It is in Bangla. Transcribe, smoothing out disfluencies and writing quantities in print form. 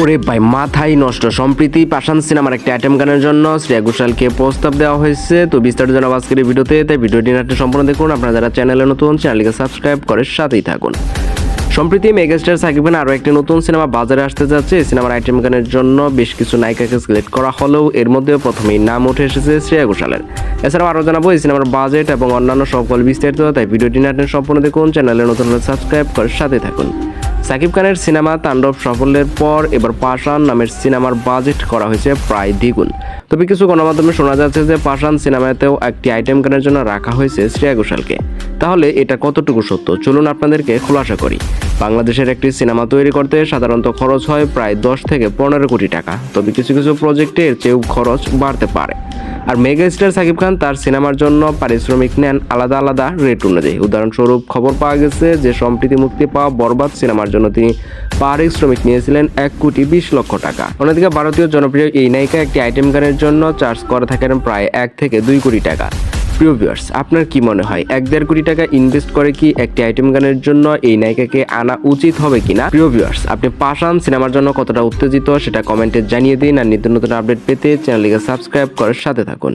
ওরে ভাই মাথায় নষ্ট। সম্প্রতি পাশান সিনেমার একটা আইটেম গানের জন্য শ্রেয়া ঘোষালকে প্রস্তাব দেওয়া হয়েছে। তো বিস্তারিত জানাবো আজকের এই ভিডিওতে, তাই ভিডিওটি নাটক সম্পূর্ণ দেখুন। আপনারা যারা চ্যানেলে নতুন, চ্যানেলকে সাবস্ক্রাইব করে সাথেই থাকুন। সম্প্রতি মেগাস্টার সাকিব খান আরও একটি নতুন সিনেমা বাজারে আসতে যাচ্ছে। এই সিনেমার আইটেম গানের জন্য বেশ কিছু নায়িকাকে সিলেক্ট করা হলেও এর মধ্যে প্রথমেই নাম উঠে এসেছে শ্রেয়া ঘোষালের। এছাড়াও আরও জানাবো এই সিনেমার বাজেট এবং অন্যান্য সকল বিস্তারিত, তাই ভিডিওটি নাটক সম্পূর্ণ দেখুন। চ্যানেলে নতুন হলে সাবস্ক্রাইব করে সাথে থাকুন। সাকিব খানের সিনেমা তাণ্ডব সাফল্যের পর এবার পাশান নামের সিনেমার বাজেট করা হয়েছে প্রায় দ্বিগুণ। তবে কিছু গণমাধ্যমে শোনা যাচ্ছে যে পাশান সিনেমাতেও একটি আইটেম গানের জন্য রাখা হয়েছে শ্রেয়া ঘোষালকে। তাহলে এটা কতটুকু সত্য, চলুন আপনাদেরকে খোলাসা করি। বাংলাদেশের একটি সিনেমা তৈরি করতে সাধারণত খরচ হয় প্রায় 10 থেকে 15 কোটি টাকা। তবে কিছু কিছু প্রজেক্টে এর চেয়েও খরচ বাড়তে পারে। আর মেগা স্টার সাকিব খান তার সিনেমার জন্য পারিশ্রমিক নেন আলাদা আলাদা রেট অনুযায়ী। উদাহরণস্বরূপ খবর পাওয়া গেছে যে সম্প্রতি মুক্তি পাওয়া বরবাদ সিনেমার জন্য তিনি পারিশ্রমিক নিয়েছিলেন 1,20,00,000 টাকা। অন্যদিকে ভারতীয় জনপ্রিয় এই নায়িকা একটি আইটেম গানের জন্য চার্জ করে থাকেন প্রায় 1 থেকে 2 কোটি টাকা। প্রিয় ভিউয়ার্স, আপনার কি মনে হয় 1-1.5 কোটি টাকা ইনভেস্ট করে কি একটি আইটেম গানের জন্য এই নায়িকাকে আনা উচিত হবে কিনা? প্রিয় ভিউয়ার্স, আপনি পাশান সিনেমার জন্য কতটা উত্তেজিত সেটা কমেন্টে জানিয়ে দিন। আর নিত্য নতুন আপডেট পেতে চ্যানেলটিকে সাবস্ক্রাইব করে সাথে থাকুন।